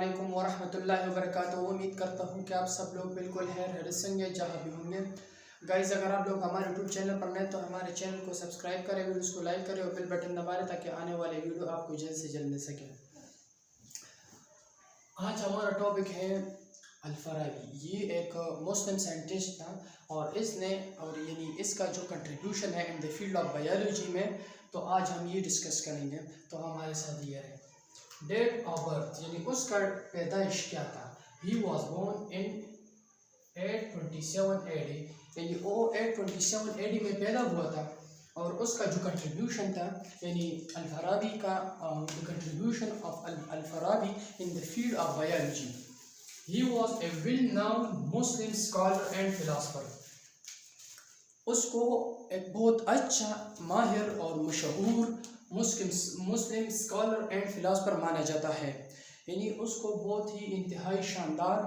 علیکم ورحمۃ اللہ وبرکاتہ۔ امید کرتا ہوں کہ آپ سب لوگ بالکل خیریت سے ہوں گے جہاں بھی ہوں گے۔ گائز، اگر آپ لوگ ہمارے یوٹیوب چینل پر نئے تو ہمارے چینل کو سبسکرائب کریں، ویڈیوز کو لائک کریں اور بیل بٹن دبائیں تاکہ آنے والے ویڈیو آپ کو جلد سے جلد مل سکے۔ آج ہمارا ٹاپک ہے الفارابی۔ یہ ایک مسلم سائنٹسٹ تھا اور اس کا جو کنٹریبیوشن ہے in the field of biology میں، تو آج ہم یہ ڈسکس کریں گے۔ تو ہمارے ساتھ یہ ہے ڈیٹ آف برتھ، یعنی اس کا پیدائش کیا تھا۔ He was born in 827 AD، یعنی وہ 827 AD میں پیدا ہوا تھا۔ اور اس کا جو کنٹریبیوشن تھا، یعنی الفارابی کا contribution of Al-Farabi in the field of biology. He was a well-known Muslim scholar and philosopher. اس کو ایک بہت اچھا ماہر اور مشہور مسلم اسکالر اینڈ فلاسفر مانا جاتا ہے، یعنی اس کو بہت ہی انتہائی شاندار،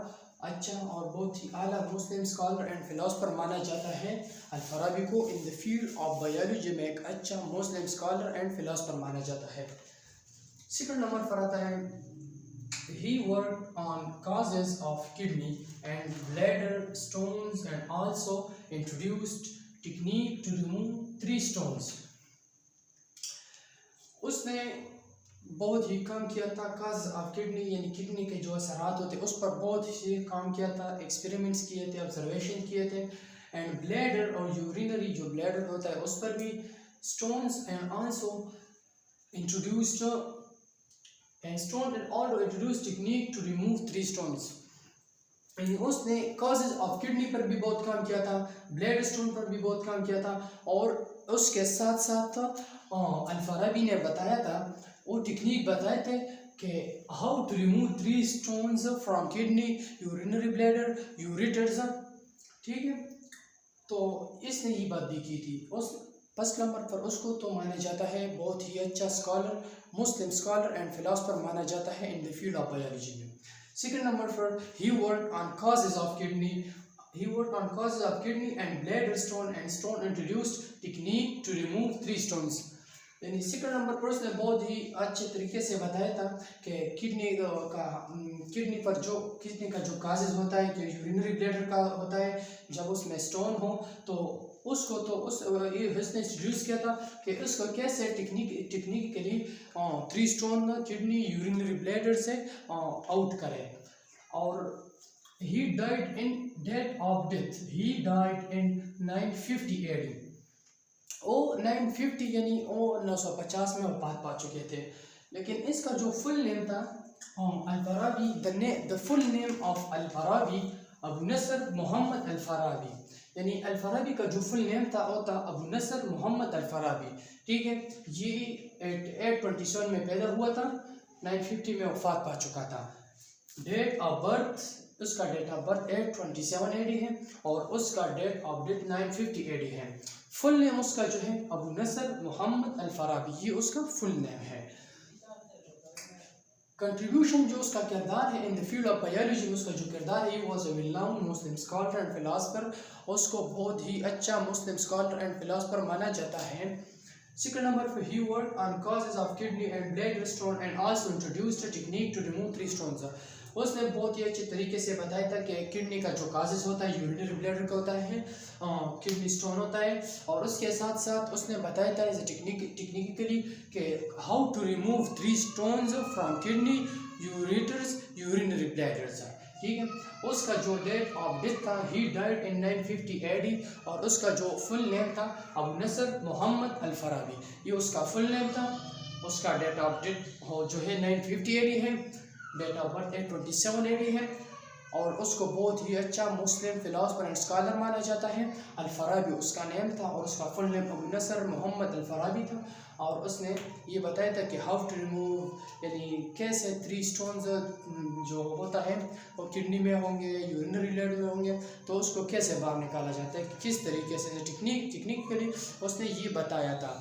اچھا اور بہت ہی اعلیٰ مسلم اسکالر اینڈ فلاسفر مانا جاتا ہے۔ الفارابی کو ان دی فیلڈ آف بایولوجی میں ایک اچھا مسلم اسکالر اینڈ فلاسفر مانا جاتا ہے۔ سیکنڈ نمبر پر آتا ہے he worked on causes of kidney and bladder stones and also introduced technique to remove 3 stones. اس نے بہت ہی کام کیا تھا کاز آف کڈنی، یعنی کڈنی کے جو اثرات ہوتے اس پر بہت ہی کام کیا تھا، ایکسپیریمنٹس کیے تھے، آبزرویشن کیے تھے۔ اینڈ بلیڈر اور یورینری جو بلیڈر ہوتا ہے اس پر بھی stones and also introduced technique to remove 3 stones. یعنی اس نے causes of kidney پر بھی بہت کام کیا تھا، بلیڈ اسٹون پر بھی بہت کام کیا تھا، اور اس کے ساتھ ساتھ الفارابی نے بتایا تھا، وہ ٹیکنیک بتائے تھے کہ how to remove 3 stones from kidney, urinary bladder, ureters. ٹھیک ہے، تو اس نے یہ بات بھی کی تھی۔ فرسٹ نمبر پر اس کو تو مانا جاتا ہے بہت ہی اچھا scholar, Muslim scholar and philosopher مانا جاتا ہے in the field of biology میں۔ Second number per he worked on causes of kidney and bladder stone and stone introduced technique to remove 3 stones. یعنی سیکنڈ نمبر پر اس نے بہت ہی اچھے طریقے سے بتایا تھا کہ کڈنی کا جو کازز ہوتا ہے، کہ یورینری بلیڈر کا ہوتا ہے، جب اس میں سٹون ہو تو اس نے انٹروڈیوس کیا تھا کہ اس کو کیسے technically 3 stone kidney urinary bladder سے آؤٹ کرے۔ اور he died in death of death. He died in 950 AD. وہ 950 یعنی وہ 950 میں وفات پا چکے تھے۔ لیکن اس کا جو فل نیم تھا الفارابی، the full name of الفارابی ابو نصر محمد الفارابی، یعنی الفارابی کا جو فل نیم تھا وہ تھا ابو نصر محمد الفارابی۔ ٹھیک ہے، یہ 827 میں پیدا ہوا تھا، 950 میں وفات پا چکا تھا۔ ڈیٹ آف برتھ، اس کا ڈیٹ آف برتھ 827 AD ہے اور اس کا ڈیٹ آف ڈیتھ 950 AD ہے۔ فل نیم اس کا جو ہے ابو نصر محمد الفارابی، یہ اس کا فل نیم ہے۔ کنٹریبیوشن جو اس کا کردار ہے in the field of biology, اس کا جو کردار ہے، was a well known Muslim scholar and philosopher, اس کو بہت ہی اچھا مسلم اسکالر اینڈ فلاسفر مانا جاتا ہے۔ سیکنڈ نمبر پہ he worked on causes of kidney and bladder stone and also introduced a technique to remove 3 stones. اس نے بہت ہی اچھے طریقے سے بتایا تھا کہ کڈنی کا جو کازز ہوتا ہے، یورینری بلیڈر کا ہوتا ہے، کڈنی سٹون ہوتا ہے، اور اس کے ساتھ ساتھ اس نے بتایا تھا ٹیکنیکلی کہ how to remove 3 stones from kidney, ureters, urinary bladders. ٹھیک ہے، اس کا جو ڈیٹ آف ڈیتھ تھا he died in 950 AD اور اس کا جو فل نیم تھا ابو نصر محمد الفارابی، یہ اس کا فل نیم تھا۔ اس کا ڈیٹ آف ڈیتھ جو ہے 950 AD ہے، ڈیٹ آف برتھ 827 AD ہے، اور اس کو بہت ہی اچھا مسلم فلاسفر اینڈ اسکالر مانا جاتا ہے۔ الفارابی اس کا نیم تھا اور اس کا فل نیم ابو نصر محمد الفارابی تھا، اور اس نے یہ بتایا تھا کہ ہاؤ ٹو ریموو، یعنی کیسے 3 سٹونز جو ہوتا ہے وہ کڈنی میں ہوں گے، یورینری بلیڈر میں ہوں گے، تو اس کو کیسے باہر نکالا جاتا ہے، کس طریقے سے ٹیکنیکلی اس نے یہ بتایا تھا۔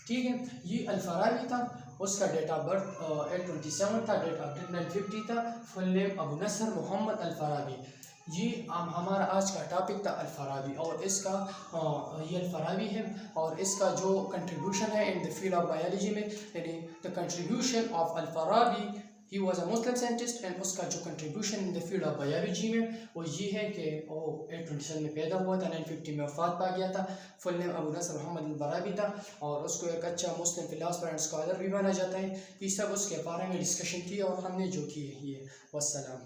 ٹھیک ہے، یہ الفارابی تھا، اس کا ڈیٹ آف برتھ 827 تھا، ڈیٹ آف ڈیتھ 950 تھا، فل نیم ابو نصر محمد الفارابی۔ یہ ہمارا آج کا ٹاپک تھا الفارابی، اور اس کا یہ الفارابی ہے، اور اس کا جو کنٹریبیوشن ہے in the field of biology میں، یعنی the contribution of Al-Farabi he was a Muslim scientist and اس کا جو contribution in the field of biology میں وہ یہ ہے کہ وہ 827 میں پیدا ہوا تھا، 950 میں وفات پا گیا تھا. فل نیم ابو نصر محمد البرابی تھا اور اس کو ایک اچھا مسلم فلاسفر اینڈ اسکالر بھی مانا جاتا ہے. یہ سب اس کے بارے میں ڈسکشن تھی اور ہم نے جو کی ہے یہ. والسلام.